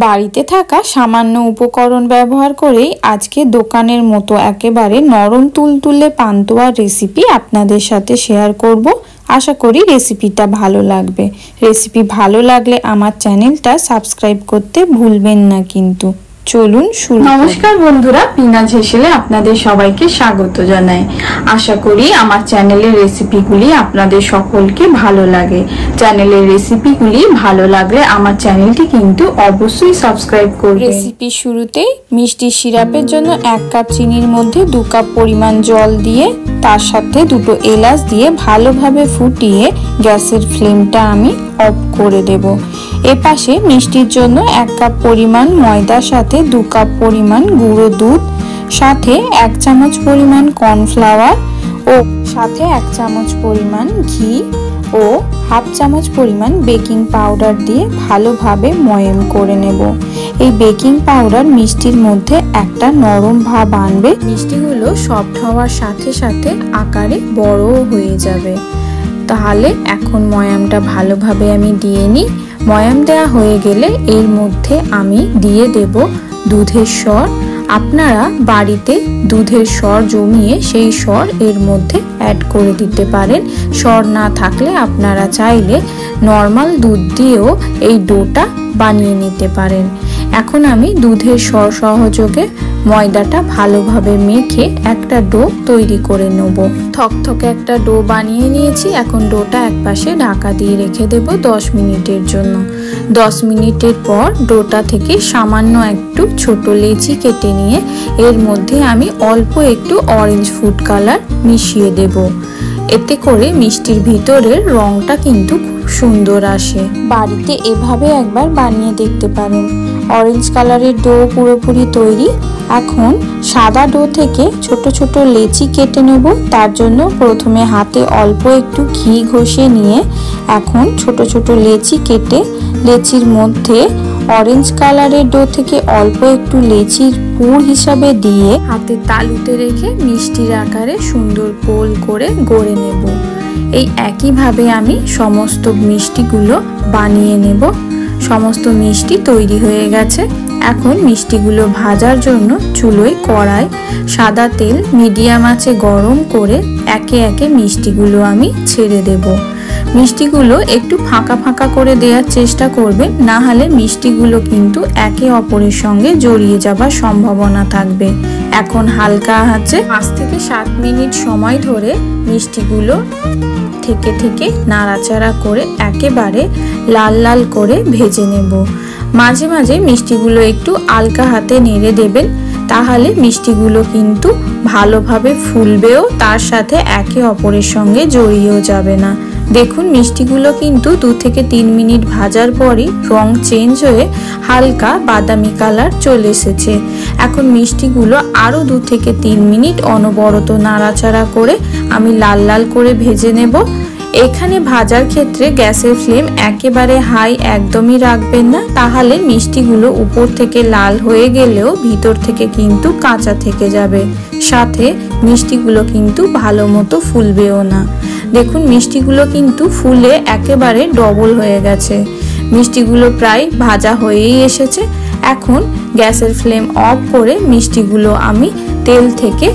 বাড়িতে থাকা সামান্য উপকরণ ব্যবহার করেই আজকে দোকানের মতো একেবারে নরম তুলতুলে পান্তুয়ার রেসিপি আপনাদের সাথে শেয়ার করব। আশা করি রেসিপিটা ভালো লাগবে। রেসিপি ভালো লাগলে আমার চ্যানেলটা সাবস্ক্রাইব করতে ভুলবেন না কিন্তু। চলুন শুরু। নমস্কার বন্ধুরা, পিনাজ হেসেলে আপনাদের সবাইকে স্বাগত জানাই। আশা করি আমার চ্যানেলের রেসিপিগুলি আপনাদের সকলকে ভালো লাগে। চ্যানেলের রেসিপিগুলি ভালো লাগলে আমার চ্যানেলটি কিন্তু অবশ্যই সাবস্ক্রাইব করবেন। রেসিপি শুরুতেই মিষ্টি সিরাপের জন্য 1 কাপ চিনির মধ্যে 2 কাপ পরিমাণ জল দিয়ে তার সাথে 2টো এলাচ দিয়ে ভালোভাবে ফুটিয়ে গ্যাসের ফ্লেমটা আমি অফ করে দেব। এপাশে মিষ্টির জন্য 1 কাপ পরিমাণ ময়দার সাথে 2 কাপ পরিমাণ গুঁড়ো দুধ, সাথে 1 চামচ পরিমাণ কর্নফ্লাওয়ার ও সাথে 1 চামচ পরিমাণ ঘি ও হাফ চামচ পরিমাণ বেকিং পাউডার দিয়ে ভালোভাবে ময়াম করে নেব। এই বেকিং পাউডার মিষ্টির মধ্যে একটা নরম ভাব আনবে। মিষ্টিগুলো সফট হওয়ার সাথে সাথে আকারে বড়ও হয়ে যাবে। তাহলে এখন ময়ামটা ভালোভাবে আমি দিয়ে নিই। ময়াম দেওয়া হয়ে গেলে এর মধ্যে আমি দিয়ে দেব দুধের সর। আপনারা বাড়িতে দুধের সর জমিয়ে সেই সর এর মধ্যে অ্যাড করে দিতে পারেন। সর না থাকলে আপনারা চাইলে নর্মাল দুধ দিয়েও এই ডোটা বানিয়ে নিতে পারেন। এখন আমি দুধের সর সহযোগে ময়দাটা ভালোভাবে মেখে একটা ডো তৈরি করে নেব। থকথকে একটা ডো বানিয়ে নিয়েছি। এখন ডোটা একপাশে ঢাকা দিয়ে রেখে দেব 10 মিনিটের জন্য। 10 মিনিটের পর ডোটা থেকে সামান্য একটু ছোট লেচি কেটে নিয়ে এর মধ্যে আমি অল্প একটু অরেঞ্জ ফুড কালার মিশিয়ে দেব। এতে করে মিষ্টির ভিতরের রংটা কিন্তু খুব সুন্দর আসে। বাড়িতে এভাবে একবার বানিয়ে দেখতে পারেন। অরেঞ্জ কালারের ডো পুরোপুরি তৈরি। এখন সাদা ডো থেকে ছোট ছোট লেচি কেটে নেব। তার জন্য প্রথমে হাতে অল্প একটু ঘি ঘষে নিয়ে এখন ছোট ছোট লেচি কেটে লেচির মধ্যে অরেঞ্জ কালারের ডো থেকে অল্প একটু লেচির পুর হিসাবে দিয়ে হাতের তালুতে রেখে মিষ্টির আকারে সুন্দর গোল করে গড়ে নেব। এই একইভাবে আমি সমস্ত মিষ্টিগুলো বানিয়ে নেব। সমস্ত মিষ্টি তৈরি হয়ে গেছে। এখন মিষ্টিগুলো ভাজার জন্য চুলোয় কড়াই সাদা তেল মিডিয়াম আঁচে গরম করে একে একে মিষ্টিগুলো আমি ছেড়ে দেব। মিষ্টিগুলো একটু ফাঁকা ফাঁকা করে দেওয়ার চেষ্টা করবেন, না হলে মিষ্টিগুলো কিন্তু একে অপরের সঙ্গে জড়িয়ে যাবার সম্ভাবনা থাকবে। এখন হালকা আঁচে 5 থেকে 7 মিনিট সময় ধরে মিষ্টিগুলো থেকে থেকে নাড়াচাড়া করে একেবারে লাল লাল করে ভেজে নেব। মাঝে মাঝে মিষ্টিগুলো একটু আলকা হাতে নেড়ে দেবেন, তাহলে মিষ্টিগুলো কিন্তু ভালোভাবে ফুলবেও, তার সাথে একে অপরের সঙ্গে জড়িয়েও যাবে না। দেখুন মিষ্টিগুলো কিন্তু 2 থেকে 3 মিনিট ভাজার পরই রং চেঞ্জ হয়ে হালকা বাদামি কালার চলে এসেছে। এখন মিষ্টিগুলো আরও 2 থেকে 3 মিনিট অনবরত নাড়াচাড়া করে আমি লাল লাল করে ভেজে নেব। এখানে ভাজার ক্ষেত্রে গ্যাসের ফ্লেম একেবারে হাই একদমই রাখবেন না, তাহলে মিষ্টিগুলো উপর থেকে লাল হয়ে গেলেও ভিতর থেকে কিন্তু কাঁচা থেকে যাবে, সাথে মিষ্টিগুলো কিন্তু ভালো মতো ফুলবেও না। দেখুন মিষ্টিগুলো কিন্তু ফুলে একেবারে ডবল হয়ে গেছে। মিষ্টিগুলো প্রায় ভাজা হয়েই এসেছে। এখন গ্যাসের ফ্লেম অফ করে মিষ্টিগুলো আমি তেল থেকে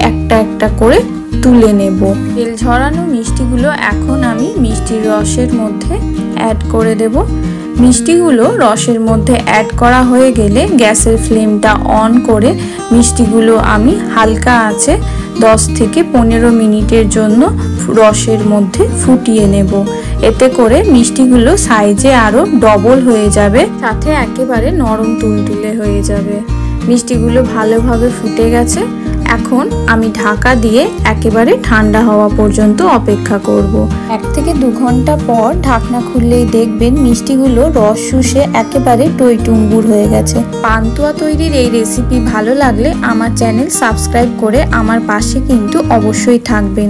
একটা একটা করে তুলে নেব। তেল ঝরানো মিষ্টিগুলো এখন আমি মিষ্টির রসের মধ্যে অ্যাড করে দেব। মিষ্টিগুলো রসের মধ্যে অ্যাড করা হয়ে গেলে গ্যাসের ফ্লেমটা অন করে মিষ্টিগুলো আমি হালকা আঁচে 10 থেকে 15 মিনিটের জন্য রসের মধ্যে ফুটিয়ে নেব। এতে করে মিষ্টিগুলো সাইজে আরও ডবল হয়ে যাবে, সাথে একেবারে নরম তুলতুলে হয়ে যাবে। মিষ্টিগুলো ভালোভাবে ফুটে গেছে। এখন আমি ঢাকা দিয়ে একেবারে ঠান্ডা হওয়া পর্যন্ত অপেক্ষা করব। 1 থেকে 2 ঘন্টা পর ঢাকনা খুললেই দেখবেন মিষ্টিগুলো রস শুষে একেবারে টইটুম্বুর হয়ে গেছে। পান্তুয়া তৈরির এই রেসিপি ভালো লাগলে আমার চ্যানেল সাবস্ক্রাইব করে আমার পাশে কিন্তু অবশ্যই থাকবেন।